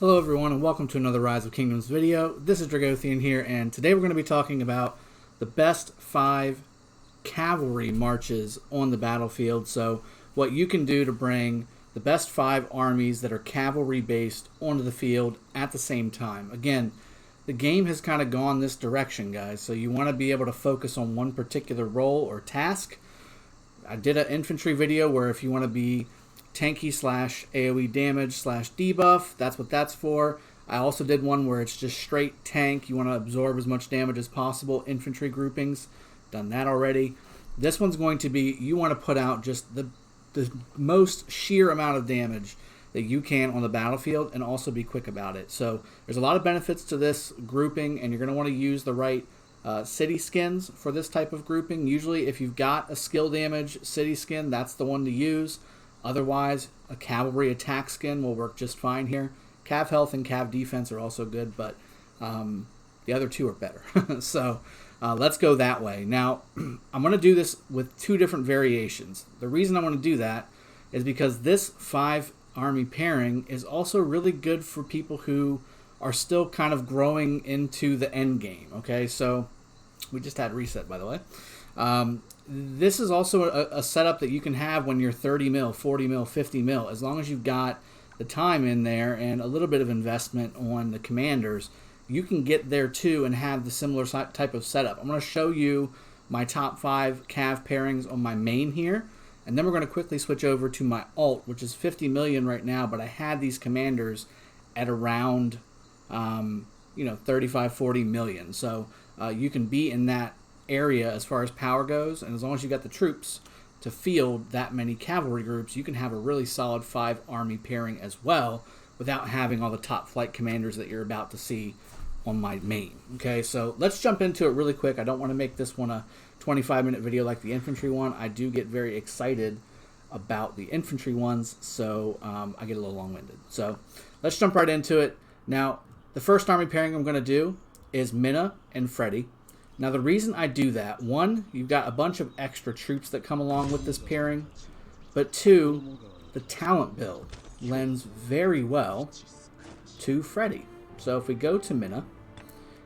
Hello everyone and welcome to another Rise of Kingdoms video. This is Dragothian here, and today we're going to be talking about the best 5 cavalry marches on the battlefield. So what you can do to bring the best 5 armies that are cavalry based onto the field at the same time. Again, the game has kind of gone this direction, guys, so you want to be able to focus on one particular role or task. I did an infantry video where if you want to be tanky slash AoE damage slash debuff, that's what that's for. I also did one where it's just straight tank. You want to absorb as much damage as possible. Infantry groupings, done that already. This one's going to be, you want to put out just the most sheer amount of damage that you can on the battlefield and also be quick about it. So there's a lot of benefits to this grouping, and you're going to want to use the right city skins for this type of grouping. Usually if you've got a skill damage city skin, that's the one to use. Otherwise, a cavalry attack skin will work just fine here. Cav health and cav defense are also good, but the other two are better. So let's go that way. Now, I'm going to do this with 2 different variations. The reason I want to do that is because this 5 army pairing is also really good for people who are still kind of growing into the end game. Okay, so we just had reset, by the way. This is also a setup that you can have when you're 30 mil, 40 mil, 50 mil. As long as you've got the time in there and a little bit of investment on the commanders, you can get there too and have the similar type of setup. I'm going to show you my top 5 cav pairings on my main here, and then we're going to quickly switch over to my alt, which is 50 million right now, but I had these commanders at around 35, 40 million. So you can be in that area as far as power goes, and as long as you got the troops to field that many cavalry groups, you can have a really solid 5 army pairing as well without having all the top flight commanders that you're about to see on my main. Okay, so let's jump into it really quick. I don't want to make this one a 25-minute video like the infantry one. I do get very excited about the infantry ones, so I get a little long-winded. So let's jump right into it. Now, the first army pairing I'm going to do is Minna and Freddie. Now, the reason I do that, 1, you've got a bunch of extra troops that come along with this pairing, but 2, the talent build lends very well to Freddie. So if we go to Minna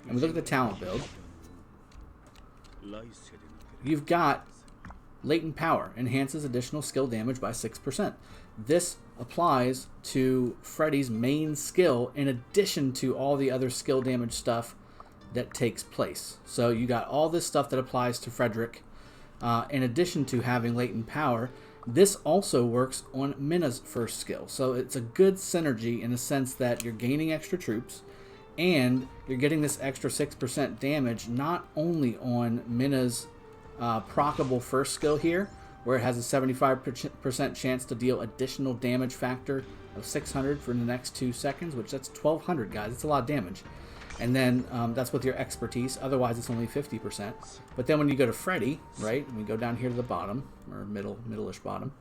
and we look at the talent build, you've got latent power, enhances additional skill damage by 6%. This applies to Freddie's main skill in addition to all the other skill damage stuff that takes place. So you got all this stuff that applies to Frederick in addition to having latent power. This also works on Minna's first skill. So it's a good synergy in the sense that you're gaining extra troops and you're getting this extra 6% damage not only on Minna's proccable first skill here, where it has a 75% chance to deal additional damage factor of 600 for the next 2 seconds, which that's 1200, guys. It's a lot of damage. And then that's with your expertise. Otherwise, it's only 50%. But then when you go to Freddie, right, and we go down here to the bottom, or middle-ish bottom,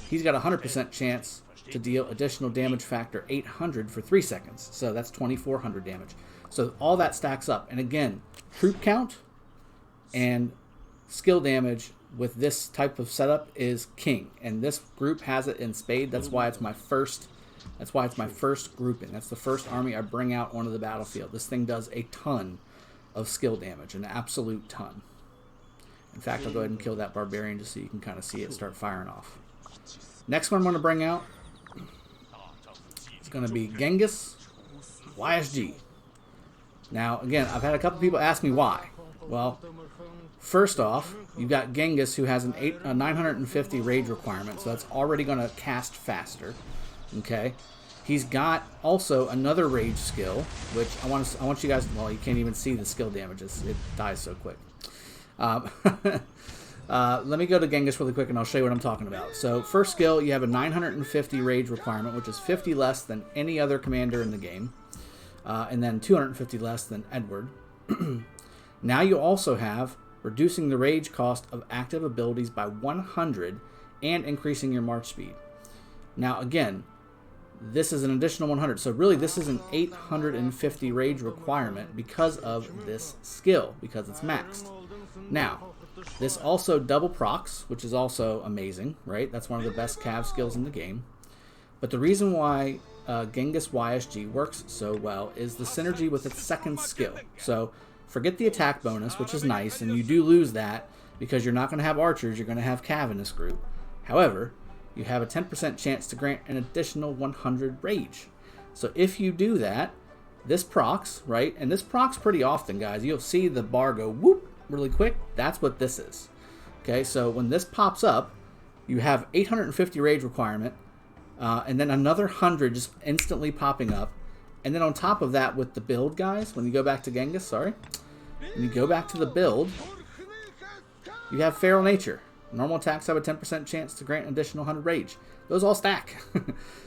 he's got a 100% chance to deal additional damage factor 800 for 3 seconds. So that's 2400 damage. So all that stacks up. And again, troop count and skill damage with this type of setup is king. And this group has it in spade. That's why it's my first grouping. That's the first army I bring out onto the battlefield. This thing does a ton of skill damage, an absolute ton. In fact, I'll go ahead and kill that barbarian just so you can kind of see it start firing off. Next one I'm going to bring out is going to be Genghis YSG. Now, again, I've had a couple people ask me why. Well, first off, you've got Genghis, who has a 950 rage requirement, so that's already going to cast faster. Okay, he's got also another rage skill, which I want you guys. Well, you can't even see the skill damages; it dies so quick. Let me go to Genghis really quick, and I'll show you what I'm talking about. So, first skill, you have a 950 rage requirement, which is 50 less than any other commander in the game, and then 250 less than Edward. Now you also have reducing the rage cost of active abilities by 100 and increasing your march speed. Now, again, this is an additional 100. So really, this is an 850 rage requirement because of this skill, because it's maxed. Now, this also double procs, which is also amazing, right? That's one of the best cav skills in the game. But the reason why Genghis YSG works so well is the synergy with its second skill. So forget the attack bonus, which is nice, and you do lose that because you're not going to have archers, you're going to have cav in this group. However, you have a 10% chance to grant an additional 100 rage. So if you do that, this procs, right? And this procs pretty often, guys. You'll see the bar go whoop really quick. That's what this is. Okay, so when this pops up, you have 850 rage requirement, and then another 100 just instantly popping up. And then on top of that with the build, guys, when you go back to Genghis, when you go back to the build, you have Feral Nature. Normal attacks have a 10% chance to grant an additional 100 rage. Those all stack.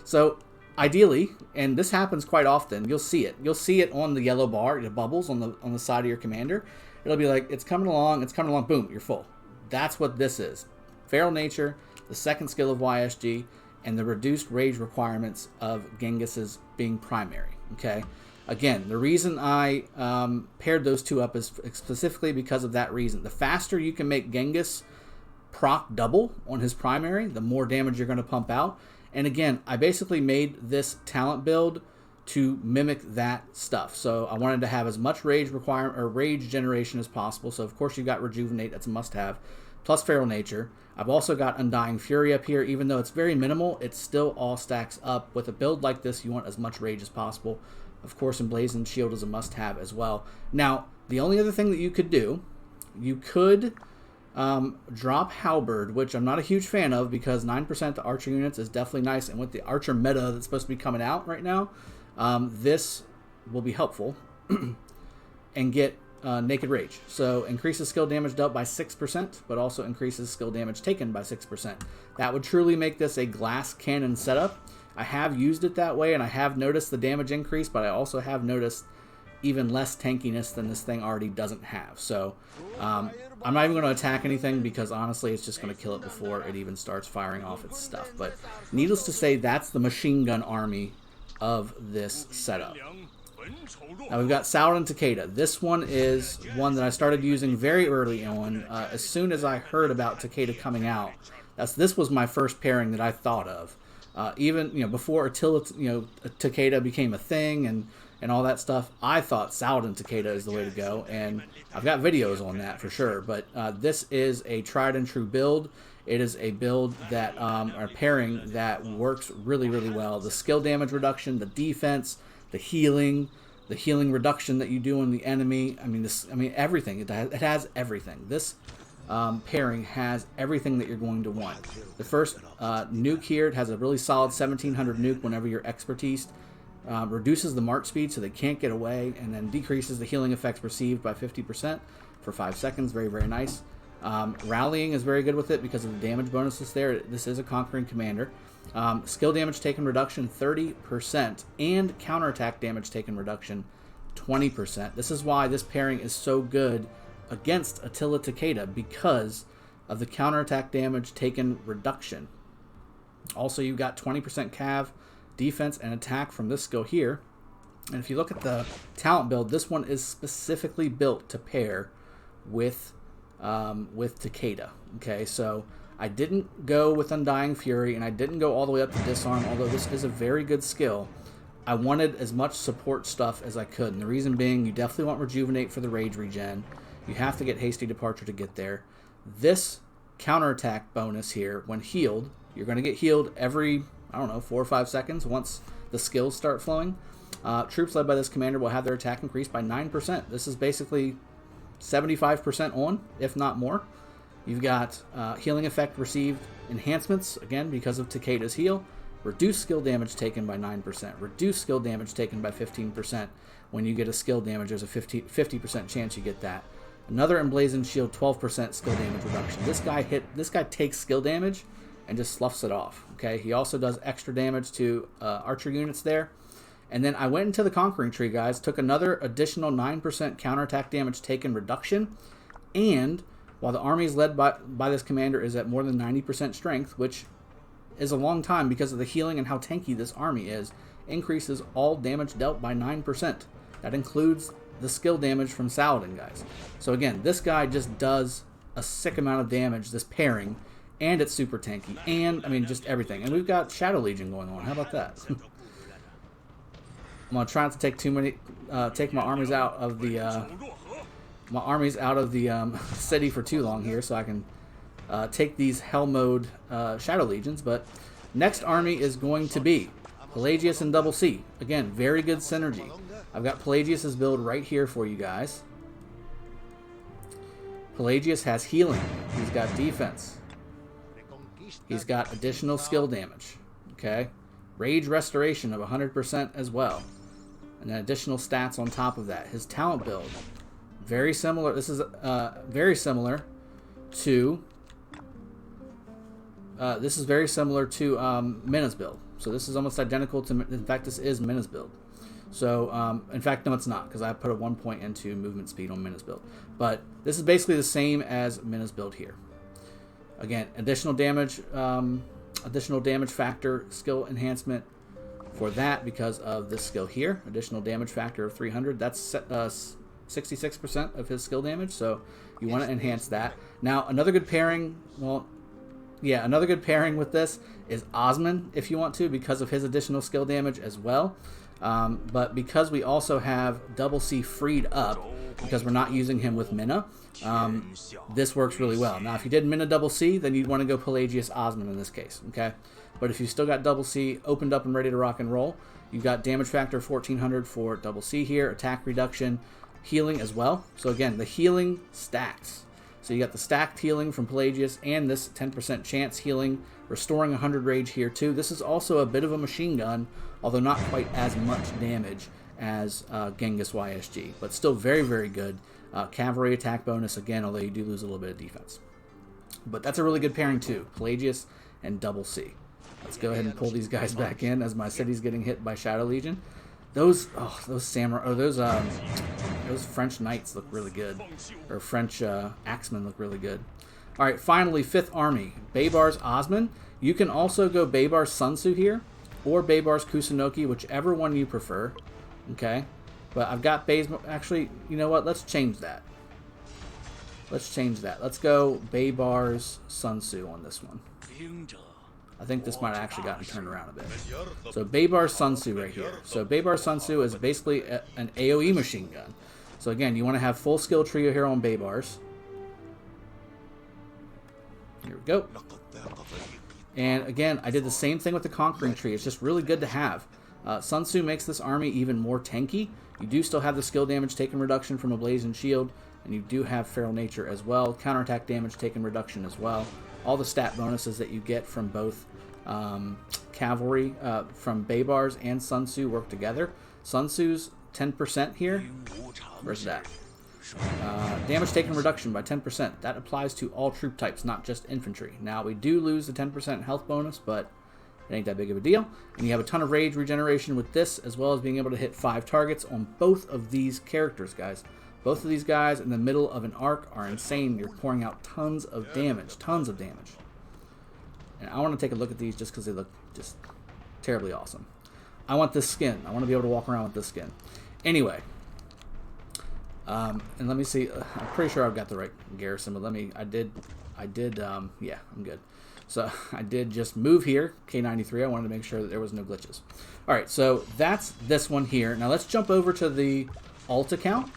So ideally, and this happens quite often, you'll see it. You'll see it on the yellow bar, the bubbles on the side of your commander. It'll be like, it's coming along, boom, you're full. That's what this is. Feral Nature, the second skill of YSG, and the reduced rage requirements of Genghis's being primary. Okay? Again, the reason I paired those two up is specifically because of that reason. The faster you can make Genghis proc double on his primary, the more damage you're going to pump out. And again, I basically made this talent build to mimic that stuff. So I wanted to have as much rage requirement or rage generation as possible. So of course you've got Rejuvenate, that's a must-have, plus Feral Nature. I've also got Undying Fury up here. Even though it's very minimal, it still all stacks up. With a build like this, you want as much rage as possible. Of course, Emblazoned Shield is a must-have as well. Now, the only other thing that you could do, you could drop Halberd, which I'm not a huge fan of because 9% to Archer units is definitely nice. And with the Archer meta that's supposed to be coming out right now, this will be helpful. And get Naked Rage. So increases skill damage dealt by 6%, but also increases skill damage taken by 6%. That would truly make this a glass cannon setup. I have used it that way, and I have noticed the damage increase, but I also have noticed even less tankiness than this thing already doesn't have. So I'm not even going to attack anything because honestly it's just going to kill it before it even starts firing off its stuff. But needless to say, that's the machine gun army of this setup. Now we've got Saladin Takeda. This one is one that I started using very early on. As soon as I heard about Takeda coming out, this was my first pairing that I thought of. Even before Attila, Takeda became a thing and all that stuff, I thought Saladin Takeda is the way to go, and I've got videos on that for sure. But this is a tried and true build. It is a build that or pairing that works really, really well. The skill damage reduction, the defense, the healing reduction that you do on the enemy. I mean everything. It has everything. This pairing has everything that you're going to want. The first nuke here, it has a really solid 1700 nuke whenever you're expertise. Reduces the march speed so they can't get away, and then decreases the healing effects received by 50% for 5 seconds. Very, very nice. Rallying is very good with it because of the damage bonuses there. This is a conquering commander. Skill damage taken reduction 30% and counterattack damage taken reduction 20%. This is why this pairing is so good against Attila Takeda, because of the counterattack damage taken reduction. Also, you've got 20% cav, defense, and attack from this skill here. And if you look at the talent build, this one is specifically built to pair with Takeda. Okay, so I didn't go with Undying Fury, and I didn't go all the way up to Disarm, although this is a very good skill. I wanted as much support stuff as I could, and the reason being, you definitely want Rejuvenate for the rage regen. You have to get Hasty Departure to get there. This counterattack bonus here, when healed, you're going to get healed every, 4 or 5 seconds once the skills start flowing. Troops led by this commander will have their attack increased by 9%. This is basically 75% on, if not more. You've got healing effect received enhancements, again, because of Takeda's heal. Reduce skill damage taken by 9%. Reduce skill damage taken by 15%. When you get a skill damage, there's a 50% chance you get that. Another Emblazoned Shield, 12% skill damage reduction. This guy takes skill damage and just sloughs it off. Okay, he also does extra damage to archer units there. And then I went into the Conquering Tree, guys, took another additional 9% counterattack damage taken reduction, and while the army is led by this commander is at more than 90% strength, which is a long time because of the healing and how tanky this army is, increases all damage dealt by 9%. That includes the skill damage from Saladin, guys. So again, this guy just does a sick amount of damage, this pairing, and it's super tanky, and just everything. And we've got Shadow Legion going on. How about that? I'm gonna try not to take too many, take my armies out of the city for too long here, so I can take these Hell Mode Shadow Legions. But next army is going to be Pelagius and Double C. Again, very good synergy. I've got Pelagius's build right here for you guys. Pelagius has healing. He's got defense. He's got additional skill damage. Okay, rage restoration of 100% as well, and then additional stats on top of that. His talent build, very similar. This is very similar to Minna's build. So this is almost identical to. In fact, this is Minna's build. So in fact, no, it's not, because I put a 1 point into movement speed on Minna's build. But this is basically the same as Minna's build here. Again, additional damage factor skill enhancement for that because of this skill here. Additional damage factor of 300. That's 66% of his skill damage. So you want to enhance that. Now another good pairing. Well, yeah, another good pairing with this is Osman if you want to, because of his additional skill damage as well. But because we also have Double C freed up, because we're not using him with Minna, this works really well. Now, if you did Minna Double C, then you'd want to go Pelagius Osman in this case, okay? But if you still got Double C opened up and ready to rock and roll, you've got damage factor 1400 for Double C here, attack reduction, healing as well. So again, the healing stacks. So you got the stacked healing from Pelagius and this 10% chance healing, restoring 100 rage here too. This is also a bit of a machine gun, although not quite as much damage as Genghis YSG, but still very, very good. Cavalry attack bonus again, although you do lose a little bit of defense. But that's a really good pairing too, Pelagius and Double C. Let's go ahead and pull these guys back in as my city's getting hit by Shadow Legion. Those samurai, or those French knights look really good, or French axemen look really good. All right, finally, 5th Army, Baybars Osman. You can also go Baybars Sun Tzu here, or Baybars Kusunoki, whichever one you prefer. Okay, but I've got actually, you know what? Let's change that. Let's go Baybars Sun Tzu on this one. I think this might have actually gotten turned around a bit. So Baybars Sun Tzu right here. So Baybars Sun Tzu is basically an AoE machine gun. So again, you want to have full skill trio here on Baybars. Here we go. And again, I did the same thing with the Conquering Tree. It's just really good to have. Sun Tzu makes this army even more tanky. You do still have the skill damage taken reduction from a Blazing Shield, and you do have Feral Nature as well. Counterattack damage taken reduction as well. All the stat bonuses that you get from both Cavalry, from Baybars and Sun Tzu work together. Sun Tzu's 10% here. Where's that? Damage taken reduction by 10%. That applies to all troop types, not just infantry. Now, we do lose the 10% health bonus, but it ain't that big of a deal. And you have a ton of rage regeneration with this, as well as being able to hit 5 targets on both of these characters, guys. Both of these guys in the middle of an arc are insane. You're pouring out tons of damage. Tons of damage. And I want to take a look at these just because they look just terribly awesome. I want this skin. I want to be able to walk around with this skin. Anyway. And let me see. I'm pretty sure I've got the right garrison, but let me... yeah, I'm good. So I did just move here, K93. I wanted to make sure that there was no glitches. All right, so that's this one here. Now let's jump over to the alt account,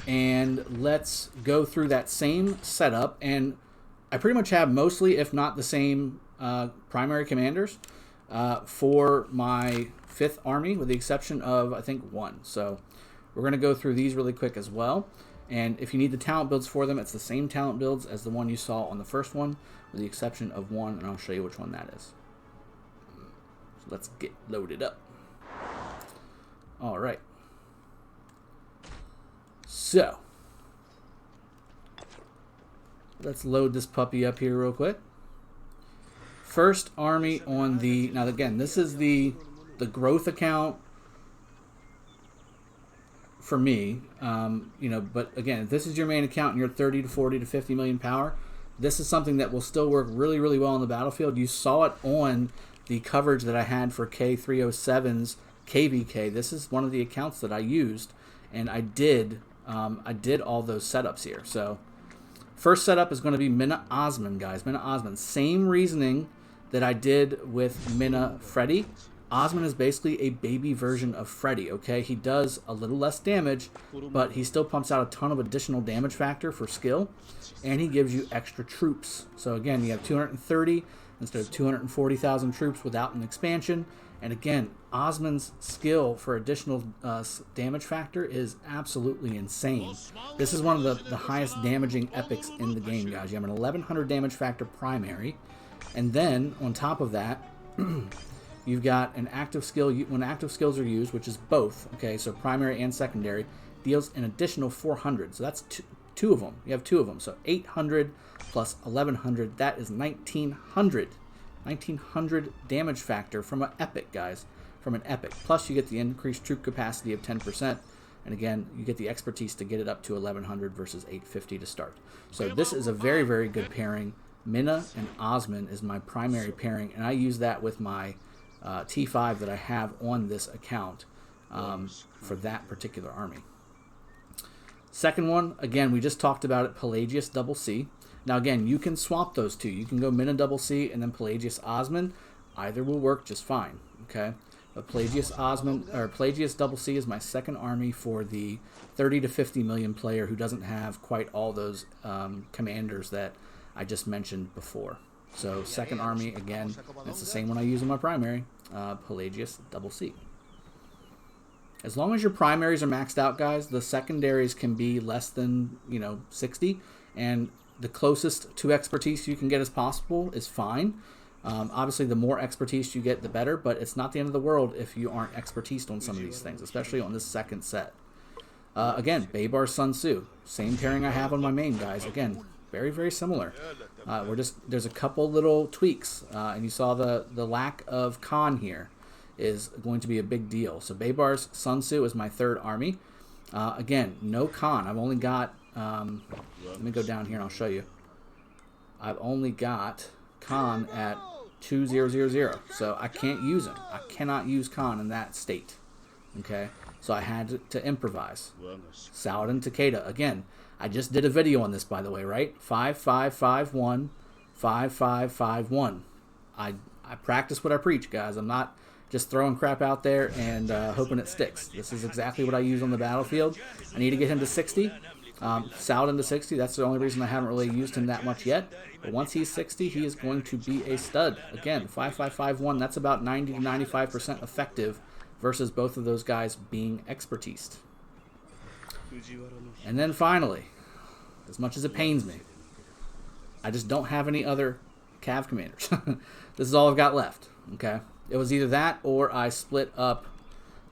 and let's go through that same setup. And I pretty much have mostly, if not the same, primary commanders for my 5th army, with the exception of, I think, 1. So we're going to go through these really quick as well. And if you need the talent builds for them, it's the same talent builds as the one you saw on the first one, with the exception of 1, and I'll show you which one that is. So let's get loaded up. All right. So let's load this puppy up here real quick. First army on the... Now, again, this is the growth account for me, you know, but again, if this is your main account and you're 30 to 40 to 50 million power, this is something that will still work really, really well on the battlefield. You saw it on the coverage that I had for K307's KVK. This is one of the accounts that I used, and I did all those setups here. So first setup is going to be Minna Osman, guys. Minna Osman, same reasoning that I did with Minna Freddie. Osman is basically a baby version of Freddie, okay? He does a little less damage, but he still pumps out a ton of additional damage factor for skill, and he gives you extra troops. So again, you have 230 instead of 240,000 troops without an expansion. And again, Osman's skill for additional damage factor is absolutely insane. This is one of the highest damaging epics in the game, guys. You have an 1100 damage factor primary, and then on top of that, you've got an active skill. When active skills are used, which is both, okay, so primary and secondary, deals an additional 400. So that's two of them. You have two of them. So 800 plus 1100, that is 1900. 1900 damage factor from an epic, guys. From an epic. Plus, you get the increased troop capacity of 10%. And again, you get the expertise to get it up to 1100 versus 850 to start. So this is a very, very good pairing. Minna and Osman is my primary pairing, and I use that with my T5 that I have on this account for that particular army. Second one, again, we just talked about it, Pelagius double C. Now again, you can swap those two. You can go Minna double C and then Pelagius Osman. Either will work just fine, okay? But Pelagius Osman or Pelagius double C is my second army for the 30 to 50 million player who doesn't have quite all those commanders that I just mentioned before. So second army, again, it's the same one I use in my primary, Pelagius double C. As long as your primaries are maxed out, guys, the secondaries can be less than, 60, and the closest to expertise you can get as possible is fine. Obviously, the more expertise you get, the better, but it's not the end of the world if you aren't expertised on some of these things, especially on this second set. Again, Baybars Sun Tzu, same pairing I have on my main, guys. Again, very, very similar. There's a couple little tweaks, and you saw the lack of Khan here is going to be a big deal. So Baybars Sun Tzu is my third army. Again, no Khan. I've only got, let me go down here and I'll show you. I've only got Khan at 2000, so I can't use him. I cannot use Khan in that state. Okay, so I had to improvise. Saladin Takeda, again, I just did a video on this, by the way, right? 5551, 5551. I practice what I preach, guys. I'm not just throwing crap out there and hoping it sticks. This is exactly what I use on the battlefield. I need to get him to 60. Saladin to 60, that's the only reason I haven't really used him that much yet. But once he's 60, he is going to be a stud. Again, 5551, that's about 90 to 95% effective versus both of those guys being expertised. And then finally, as much as it pains me, I just don't have any other Cav commanders. This is all I've got left, okay? It was either that or I split up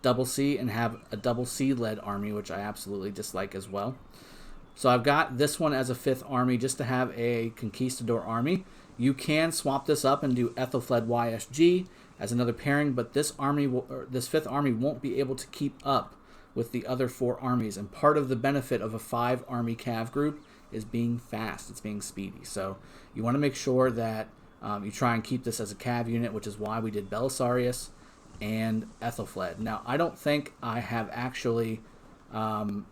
double C and have a double C-led army, which I absolutely dislike as well. So I've got this one as a fifth army just to have a conquistador army. You can swap this up and do Ethelfled YSG as another pairing, but this fifth army won't be able to keep up with the other four armies. And part of the benefit of a 5-army Cav group is being fast. It's being speedy. So you want to make sure that you try and keep this as a Cav unit, which is why we did Belisarius and Ethelfled. Now, I don't think I have actually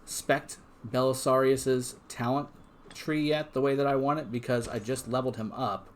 spec'd Belisarius's talent tree yet the way that I want it, because I just leveled him up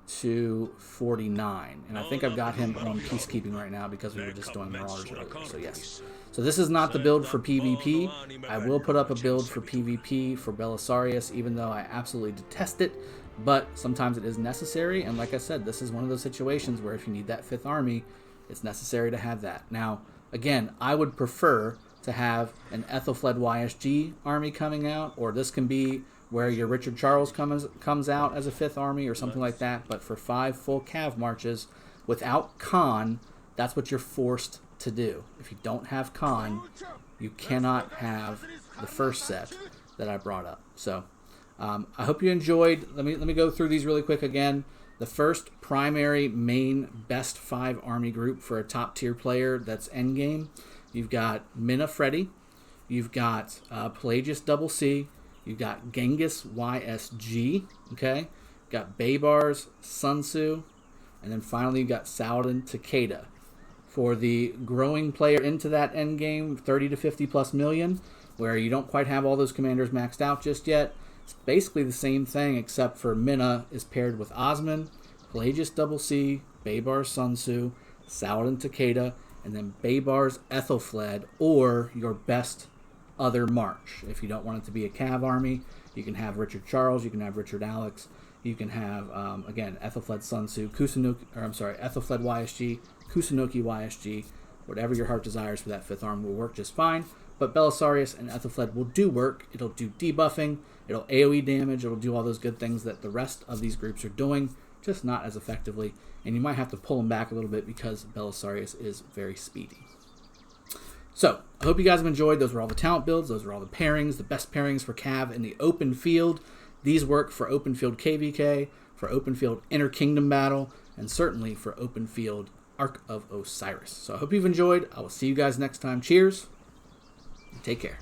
to 49, and I think I've got him on peacekeeping right now because we were just doing Marauders earlier. So yes, so this is not the build for PvP. I will put up a build for PvP for Belisarius, even though I absolutely detest it, but sometimes it is necessary. And like I said, this is one of those situations where if you need that 5th army, it's necessary to have that. Now again, I would prefer to have an Ethelfled YSG army coming out, or this can be where your Richard Charles comes out as a 5th army or something like that. But for 5 full Cav marches without Khan, that's what you're forced to do. If you don't have Khan, you cannot have the first set that I brought up. So I hope you enjoyed. Let me go through these really quick again. The first primary main best 5 army group for a top tier player that's endgame. You've got Minna Freddie, you've got Pelagius double C, you've got Genghis YSG, okay? You've got Baybars, Sun Tzu, and then finally you've got Saladin Takeda. For the growing player into that end game, 30 to 50 plus million, where you don't quite have all those commanders maxed out just yet, it's basically the same thing, except for Minna is paired with Osman, Pelagius double C, Baybars Sun Tzu, Saladin Takeda, and then Baybars Ethelfled, or your best other march. If you don't want it to be a cav army, you can have Richard Charles, you can have Richard Alex, you can have, again, Ethelfled Sun Tzu, Ethelfled YSG, Kusunoki YSG, whatever your heart desires for that 5th arm will work just fine. But Belisarius and Ethelfled will do work. It'll do debuffing, it'll AoE damage, it'll do all those good things that the rest of these groups are doing, just not as effectively. And you might have to pull them back a little bit because Belisarius is very speedy. So, I hope you guys have enjoyed. Those were all the talent builds. Those were all the pairings, the best pairings for Cav in the open field. These work for open field KVK, for open field Inner Kingdom Battle, and certainly for open field Ark of Osiris. So I hope you've enjoyed. I will see you guys next time. Cheers. Take care.